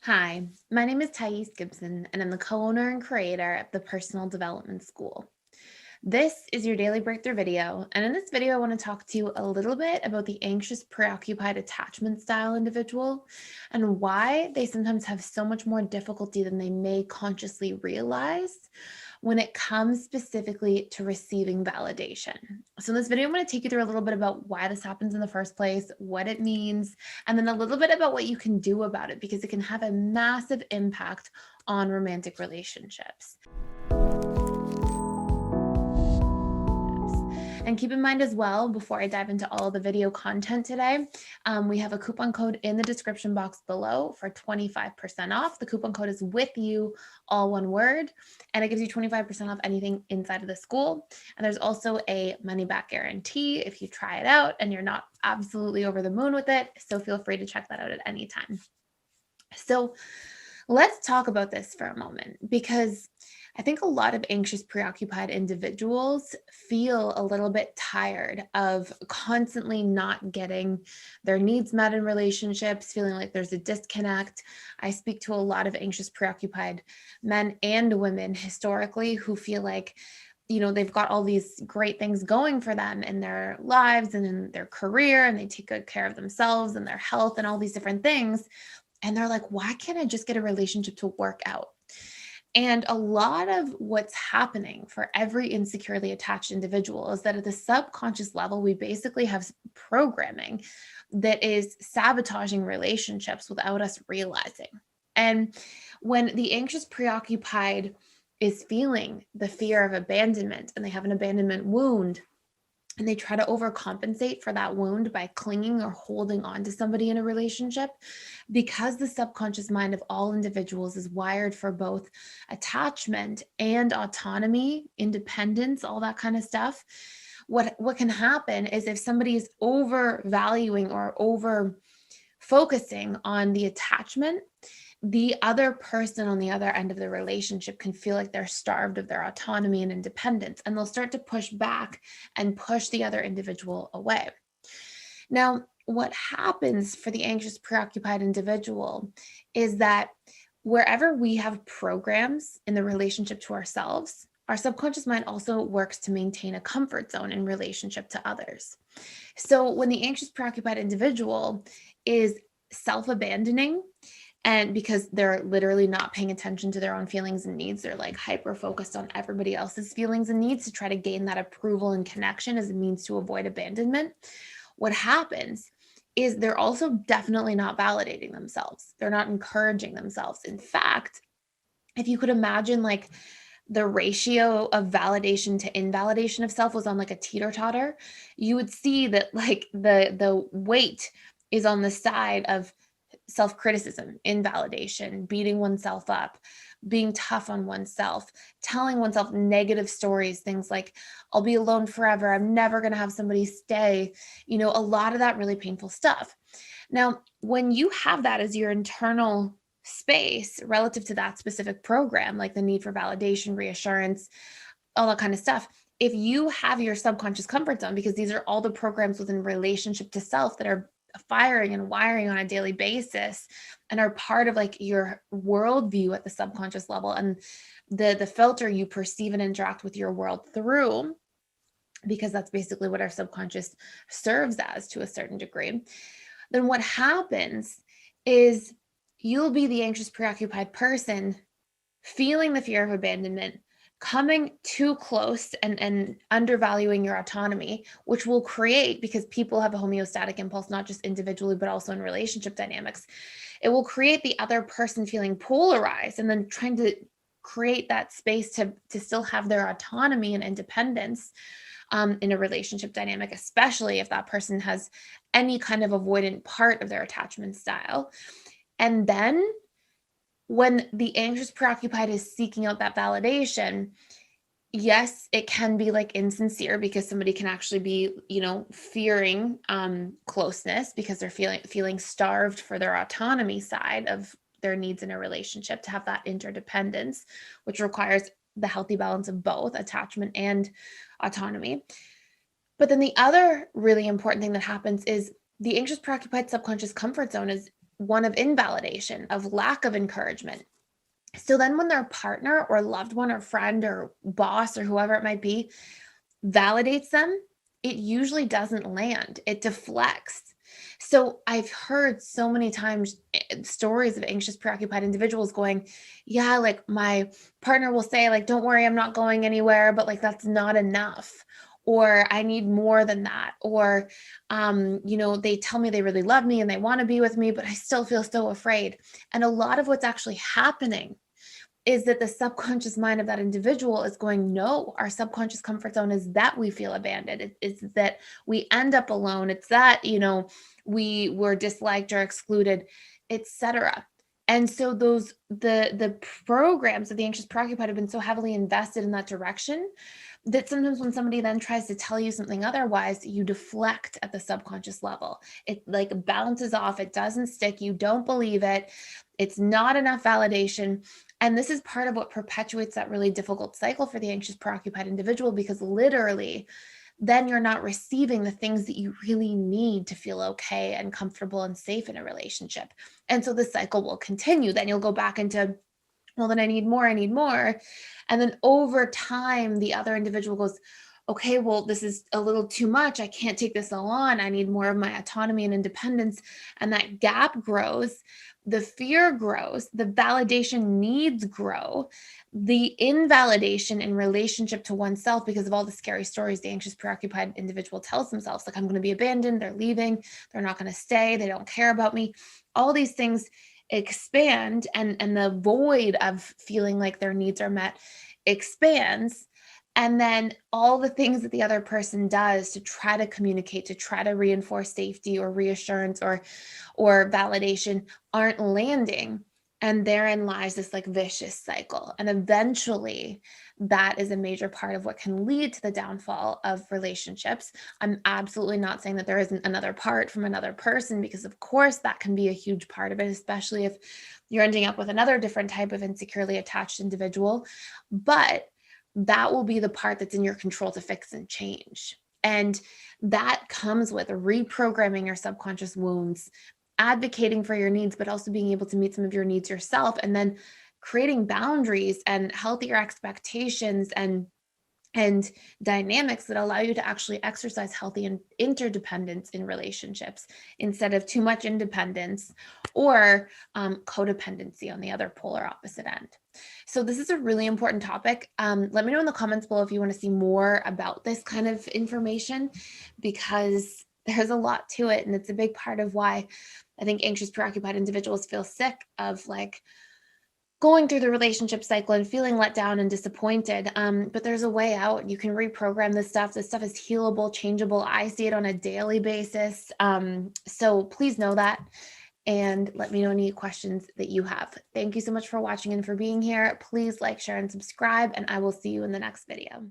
Hi, my name is Gibson, and I'm the co-owner and creator of the Personal Development School. This is your daily breakthrough video, and in this video, I want to talk to you a little bit about the anxious, preoccupied attachment style individual and why they sometimes have so much more difficulty than they may consciously realize when it comes specifically to receiving validation. So, in this video, I'm going to take you through a little bit about why this happens in the first place, what it means, and then a little bit about what you can do about it because it can have a massive impact on romantic relationships. And keep in mind as well, before I dive into all the video content today, we have a coupon code in the description box below for 25% off. The coupon code is with you, all one word, and it gives you 25% off anything inside of the school. And there's also a money back guarantee if you try it out and you're not absolutely over the moon with it. So feel free to check that out at any time. So let's talk about this for a moment because I think a lot of anxious, preoccupied individuals feel a little bit tired of constantly not getting their needs met in relationships, feeling like there's a disconnect. I speak to a lot of anxious, preoccupied men and women historically who feel like, they've got all these great things going for them in their lives and in their career, and they take good care of themselves and their health and all these different things. And they're like, why can't I just get a relationship to work out? And a lot of what's happening for every insecurely attached individual is that at the subconscious level, we basically have programming that is sabotaging relationships without us realizing. And when the anxious, preoccupied is feeling the fear of abandonment and they have an abandonment wound, and they try to overcompensate for that wound by clinging or holding on to somebody in a relationship, because the subconscious mind of all individuals is wired for both attachment and autonomy, independence, all that kind of stuff. What can happen is if somebody is overvaluing or over focusing on the attachment, the other person on the other end of the relationship can feel like they're starved of their autonomy and independence, and they'll start to push back and push the other individual away. Now, what happens for the anxious, preoccupied individual is that wherever we have programs in the relationship to ourselves, our subconscious mind also works to maintain a comfort zone in relationship to others. So when the anxious, preoccupied individual is self-abandoning, and because they're literally not paying attention to their own feelings and needs, they're like hyper focused on everybody else's feelings and needs to try to gain that approval and connection as a means to avoid abandonment. What happens is they're also definitely not validating themselves. They're not encouraging themselves. In fact, if you could imagine like the ratio of validation to invalidation of self was on like a teeter-totter, you would see that like the weight is on the side of self-criticism, invalidation, beating oneself up, being tough on oneself, telling oneself negative stories, things like, I'll be alone forever, I'm never going to have somebody stay, a lot of that really painful stuff. Now, when you have that as your internal space relative to that specific program, like the need for validation, reassurance, all that kind of stuff, if you have your subconscious comfort zone, because these are all the programs within relationship to self that are firing and wiring on a daily basis and are part of like your worldview at the subconscious level and the filter you perceive and interact with your world through, because that's basically what our subconscious serves as to a certain degree, then what happens is you'll be the anxious, preoccupied person feeling the fear of abandonment, coming too close and undervaluing your autonomy, which will create, because people have a homeostatic impulse, not just individually, but also in relationship dynamics, it will create the other person feeling polarized and then trying to create that space to still have their autonomy and independence in a relationship dynamic, especially if that person has any kind of avoidant part of their attachment style. And then when the anxious preoccupied is seeking out that validation, yes, it can be like insincere because somebody can actually be, fearing closeness because they're feeling starved for their autonomy side of their needs in a relationship to have that interdependence, which requires the healthy balance of both attachment and autonomy. But then the other really important thing that happens is the anxious preoccupied subconscious comfort zone is one of invalidation, of lack of encouragement. So then when their partner or loved one or friend or boss or whoever it might be validates them, it usually doesn't land. It deflects. So I've heard so many times stories of anxious, preoccupied individuals going, yeah, like my partner will say, like, don't worry, I'm not going anywhere, but like that's not enough. Or I need more than that. Or, they tell me they really love me and they want to be with me, but I still feel so afraid. And a lot of what's actually happening is that the subconscious mind of that individual is going, no, our subconscious comfort zone is that we feel abandoned. It's that we end up alone. It's that, we were disliked or excluded, etc. And so the programs of the anxious preoccupied have been so heavily invested in that direction that sometimes when somebody then tries to tell you something otherwise, you deflect at the subconscious level. It like bounces off, it doesn't stick, you don't believe it. It's not enough validation. And this is part of what perpetuates that really difficult cycle for the anxious preoccupied individual, because literally then you're not receiving the things that you really need to feel okay and comfortable and safe in a relationship. And so the cycle will continue. Then you'll go back into, well, then I need more, I need more. And then over time, the other individual goes, okay, well, this is a little too much. I can't take this all on. I need more of my autonomy and independence. And that gap grows. The fear grows. The validation needs grow. The invalidation in relationship to oneself, because of all the scary stories the anxious, preoccupied individual tells themselves, like, I'm going to be abandoned. They're leaving. They're not going to stay. They don't care about me. All these things expand, and the void of feeling like their needs are met expands. And then all the things that the other person does to try to communicate, to try to reinforce safety or reassurance or validation aren't landing. And therein lies this like vicious cycle. And eventually that is a major part of what can lead to the downfall of relationships. I'm absolutely not saying that there isn't another part from another person, because of course that can be a huge part of it, especially if you're ending up with another different type of insecurely attached individual. But that will be the part that's in your control to fix and change. And that comes with reprogramming your subconscious wounds, advocating for your needs, but also being able to meet some of your needs yourself, and then creating boundaries and healthier expectations and dynamics that allow you to actually exercise healthy and interdependence in relationships instead of too much independence or codependency on the other polar opposite end. So this is a really important topic. Let me know in the comments below if you want to see more about this kind of information, because there's a lot to it. And it's a big part of why I think anxious, preoccupied individuals feel sick of like going through the relationship cycle and feeling let down and disappointed. But there's a way out. You can reprogram this stuff. This stuff is healable, changeable. I see it on a daily basis. So please know that. And let me know any questions that you have. Thank you so much for watching and for being here. Please like, share, and subscribe, and I will see you in the next video.